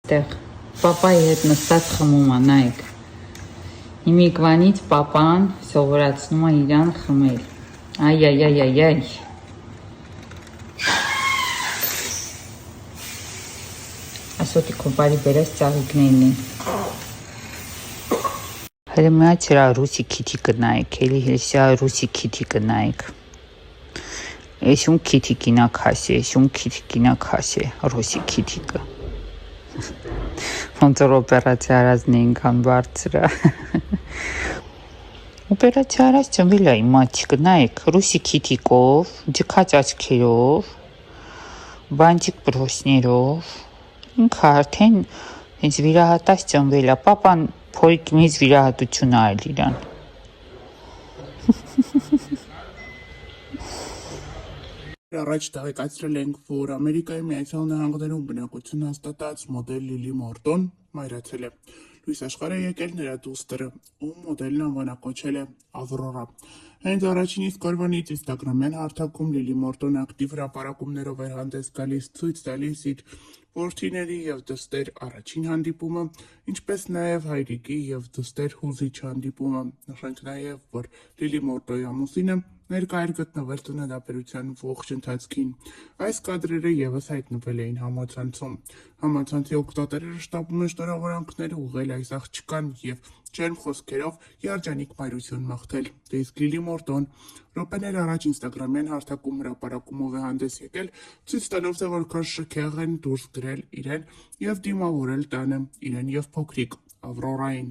Տեղ պապայի հետ նստած խմում է, նայեք։ Հիմիկվանից պապան սովորացնում է իրան խմել։ Այ։ Ասոտի կոպարի բերես ծաղիկներն են։ Հələ մի հատ սրա ռուսի քիթիկը նայեք, էլի սրա ռուսի քիթիկը նայեք։ Էսում քիթիկինա քասե, ռուսի քիթիկը։ Ոնց որ օպերացիա արածն այնքան բարձր է։ Օպերացիա արած ծնվել է իմ մальчик, նայեք, ռուսի քիթիկով, ջքած աչքերով, բանտիկ բրոսներով, ինքը արդեն հենց վիրահատած ծնվել է, պապան փորիկ մեծ վիրահատություն արել իրան։ Առաջ տեղեկացրել ենք, որ Ամերիկայի Միացյալ Նահանգներում բնակություն հաստատած մոդել Լիլի Մորտոն մայրացել է։ Լույս աշխարհ է եկել նրա դուստրը, ում մոդելն անվանակոչել է Ավրորա։ Հենց առաջին իսկ օրվանից Instagram-յան հարթակում Լիլի Մորտոն ակտիվ հրապարակումներով էր հանդես գալիս, ցույց տալիս իր որդիների և դստեր առաջին հանդիպումը, ինչպես նաև հայրիկի և դստեր հուզիչ հանդիպումը։ Նշենք նաև, որ Լիլի Մորտոյի ամուսինը ներկա էր գտնվել ծննդաբերության ողջ ընթացքին։ Այս կադրերը ևս հայտնվել էին համացանցում։ Համացանցի օգտատերերը շտապում են շնորհավորանքներ ուղղել այս աղջկան և ջերմ խոսքերով երջանիկ մայրություն մաղթել։ Դե իսկ Լիլի Մորտոն րոպեներ առաջ Instagram-յան հարթակում հրապարակումով է հանդես եկել, ցույց տալով, թե որքան շքեղ են դուրս գրել իրեն և դիմավորել տանը իրեն և փոքրիկ Ավրորային։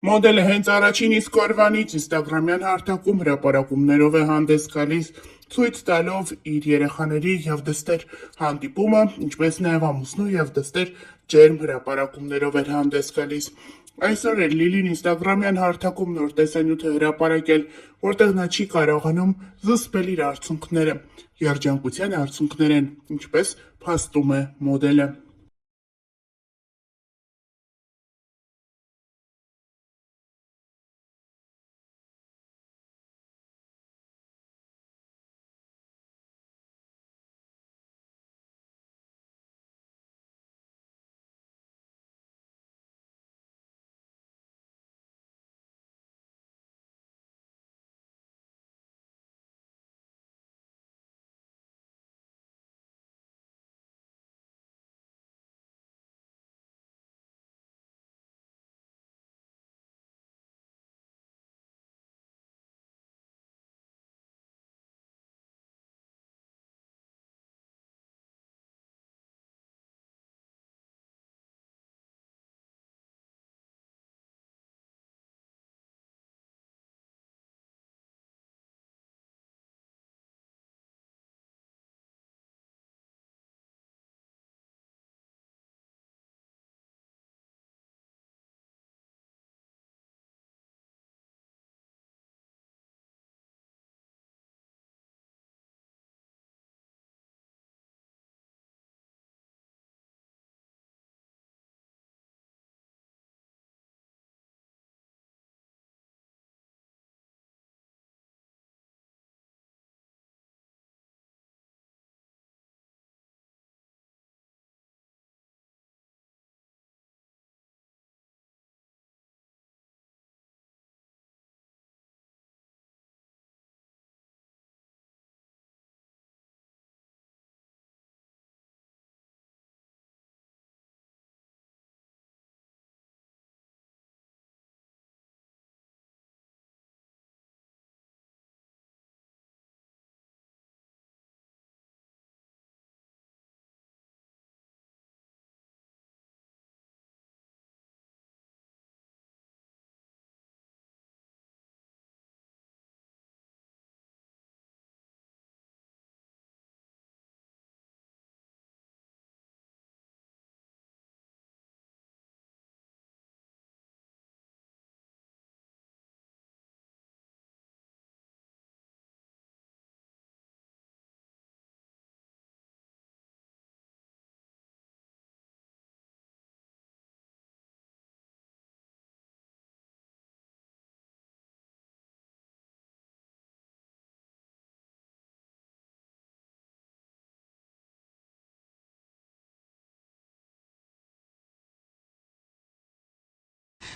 Մոդելը հենց առաջին իսկ օրվանից Instagram-յան հարթակում հրապարակումներով է հանդես գալիս, ցույց տալով իր երեխաների և դստեր հանդիպումը, ինչպես նաև ամուսնու և դստեր ջերմ հրապարակումներով էր հանդես գալիս։ Այսօր էլ Լիլին Instagram-յան հարթակում նոր տեսանյութ է հրապարակել, որտեղ նա չի կարողանում զսպել իր արցունքները։ Երջանկության արցունքներ են, ինչպես փաստում է մոդելը։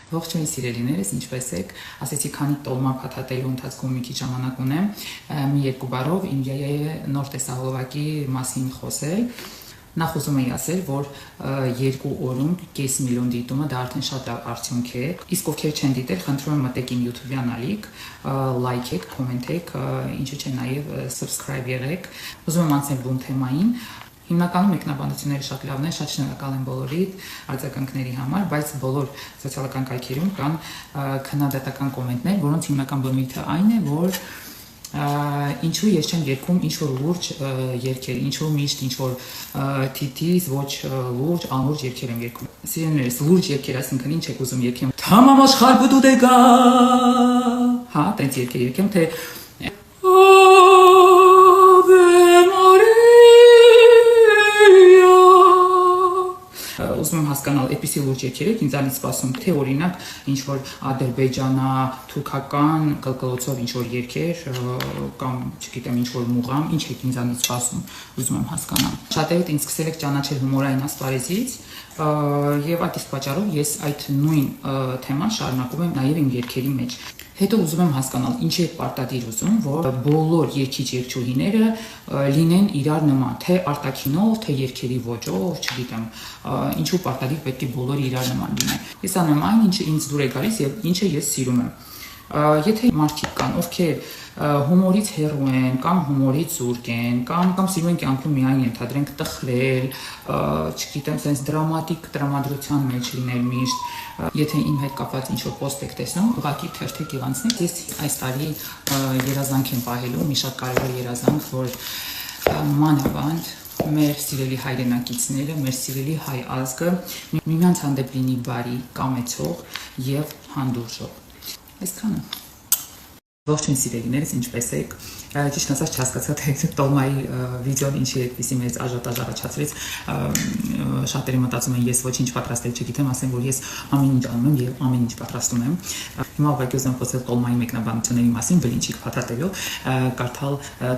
Ողջույն սիրելիներս, ինչպես եք, ասեցի քանի տոլմա փաթաթելու ընթացքում մի քիչ ժամանակ ունեմ, մի երկու բառով իմ նոր տեսահոլովակի մասին խոսել։ Նախ ուզում եի ասել, որ 2 օրում 5 միլիոն դիտումը դա արդեն շատ լավ արդյունք է։ Իսկ ովքեր չեն դիտել, խնդրում եմ մտեք իմ YouTube-յան ալիք, լայքեք, կոմենտեք, ինչու՞ չէ նաև subscribe եղեք։ Ուզում եմ անցնել բուն թեմային։ Հիմնականում մեկնաբանությունները շատ լավն են, շատ շնորհակալ եմ բոլորիդ արձագանքների համար, բայց բոլոր սոցիալական կայքերում կան քննադատական կոմենտներ, որոնց հիմնական բնույթը այն է, որ ինչու ես չեմ երգում ինչ-որ լուրջ երգեր, ինչու միշտ ինչ-որ թիթիզ, ոչ լուրջ, անլուրջ երգեր եմ երգում։ Սիրելիներս, լուրջ երգեր, այսինքն ինչ եք ուզում երգեմ։ Թամամ աշխարհ բդուդեգա։ Հա, տենց երգեր երգեմ, թե ուզում եմ հասկանալ, այդպիսի լուրջ երգեր եք ինձանից սպասում, թե օրինակ ինչ-որ ադրբեջանա, թուրքական կլկլոցով ինչ-որ երգեր կամ, չգիտեմ, ինչ-որ մուղամ, ինչ եք ինձանից սպասում, ուզում եմ հասկանալ։ Շատերդ ինձ սկսել եք ճանաչել հումորային ասպարեզից, եւ այդ իսկ պատճառով ես այդ նույն թեման շարունակում եմ նաեւ իմ երգերի մեջ։ Հետո ուզում եմ հասկանալ, ինչի է պարտադիր ուզում, որ բոլոր երգիչ-երգչուհիները լինեն իրար նման, թե արտաքինով, թե երգերի ոճով, չգիտեմ, ինչու պարտադիր պետք է բոլորը իրար նման լինեն։ Ես անում եմ այն, ինչը ինձ դուր է գալիս եւ ինչը ես սիրում եմ։ Եթե մարդիկ կան, ովքեր հումորից հեռու են, կամ հումորից զուրկ են, կամ սիրում են կյանքում միայն ենթադրենք տխրել, չգիտեմ, sense դրամատիկ տրամադրության մեջ լինել միշտ, եթե իմ հետ կապված ինչ-որ post եք տեսնում, ուղղակի թերթեք եւ անցնեք։ Ես այս տարի երազանք եմ պահելու, մի շատ կարևոր երազանք, որ մանավանդ մեր սիրելի հայրենակիցները, մեր սիրելի հայ ազգը միմյանց հանդեպ լինի բարի, կամեցող եւ հանդուրժող։ Այսքանը։ Ողջույն սիրելիներս, ինչպես եք։ Ճիշտ ասած չհասկացա, թե տոլմայի վիդեոն ինչի այդպիսի մեծ աժիոտաժ առաջացրեց։ Շատերը մտածում են, ես ոչինչ պատրաստել չգիտեմ, ասեմ, որ ես ամեն ինչ անում եմ եւ ամեն ինչ պատրաստում եմ։ Հիմա ուղղակի ուզում եմ խոսել տոլմայի մեկնաբանությունների մասին, բլինչիկ փաթաթելու, կարդալ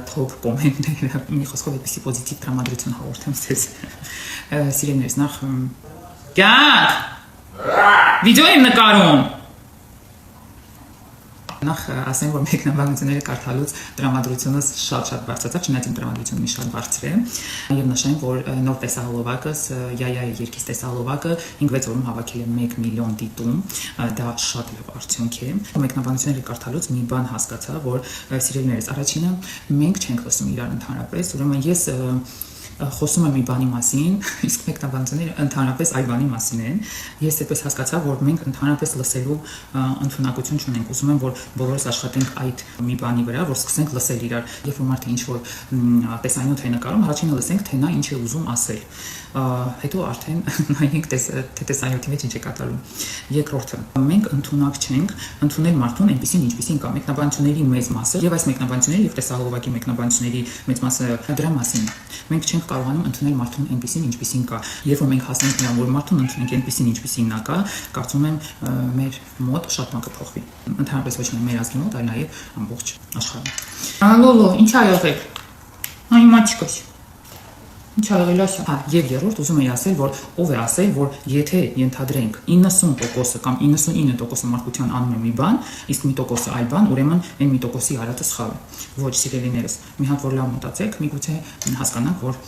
top կոմենտները, մի խոսքով այդպիսի պոզիտիվ տրամադրություն հաղորդեմ ձեզ։ Սիրելիներս, նախ վիդեո եմ նկարում։ Նախ ասեմ, որ մեկնաբանությունները կարդալուց տրամադրությունս շատ բարձրացավ, չնայած իմ տրամադրությունը մի շատ բարձր է, եւ նշեմ, որ նոր տեսահոլովակս, Յայայի երգից տեսահոլովակը 5-6 օրում հավաքել է 1 միլիոն դիտում, դա շատ լավ արդյունք է։ Մեկնաբանությունները կարդալուց մի բան հասկացա, որ սիրելիներս, առաջինը մենք չենք լսում իրար ընդհանրապես, ուրեմն ես խոսում եմ մի բանի մասին, իսկ մեկնաբանությունները ընդհանրապես այլ բանի մասին են։ Ես այդպես հասկացա, որ մենք ընդհանրապես լսելու ընդունակություն չունենք։ Ուզում եմ, որ բոլորս աշխատենք այդ մի բանի վրա, որ սկսենք լսել իրար։ Երբ որ մարդը ինչ-որ տեսանյութ է նկարում, առաջինը լսենք, թե նա ինչ է ուզում ասել։ Հետո արդեն նայենք թե տեսանյութի մեջ ինչ է կատարում։ Երկրորդը, մենք ընդունակ չենք ընդունել մարդուն այնպեսին, ինչպեսին կա։ Մեկնաբանությունների մեծ մասը եւ այս մեկնաբանությունների եւ տեսահոլովակի մեկնաբանությունների մեծ մասը դրա մասին է։ Մենք չենք կարողանում ընդունել մարդուն այնպեսին, ինչպեսին կա։ Երբ որ մենք հասնենք նրան, որ մարդուն ընդունենք այնպեսին, ինչպեսին նա կա, կարծում եմ մեր մոտ շատ բան կփոխվի։ Ընդհանրապես ոչ միայն մեր ազգի մոտ, այլ նաեւ ամբողջ աշխարհում։ Լոլո, ինչ ա եղել։ Այ մաչկոս։ Ինչ ա եղել ասա։ Հա, եւ երրորդ ուզում եի ասել, որ ով է ասել, որ եթե ենթադրենք 90% կամ 99% մարդկության անում է մի բան, իսկ մի տոկոսը այլ բան, ուրեմն այն մի տոկոսի արածը սխալ է։ Ոչ, սիրելիներս, մի հատ որ լավ մտածեք, միգուցե հասկանանք, որ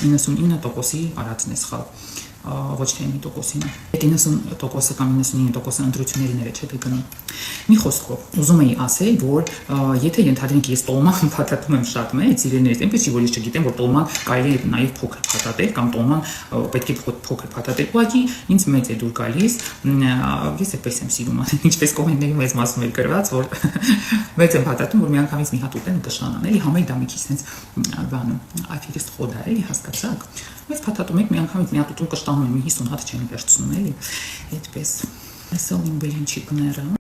99%-ի արածն է սխալ, ոչ թե 1%-ին։ Այդ 90% կամ 99% ընտրություններին է չէ՞ գնում։ Մի խոսքով, ուզում եի ասել, որ եթե ենթադրենք ես տոլման փաթաթում եմ շատ մեծ, իրենից, այնպես չի որ ես չգիտեմ, որ տոլման կարելի է նաև փոքր փաթաթել կամ տոլման պետք է փոքր փաթաթել։ Ուղղակի ինձ մեծ է դուր գալիս, ես այդպես եմ սիրում անել, ինչպես կոմենտների մեծ մասում էլ գրված, որ մեծ եմ փաթաթում, որ միանգամից մի հատ ուտեն կշանան, էլի համայի դա մի քիչ sense բանում, այդպես խոդա էլի հասկացաք։ Մեծ փաթաթում եք միանգամից մի հատ ուտում կշտանում եմ, մի 50 հատ չեմ վերցնում, էլի։ Այդպես։ Այսօր իմ բլինչիկները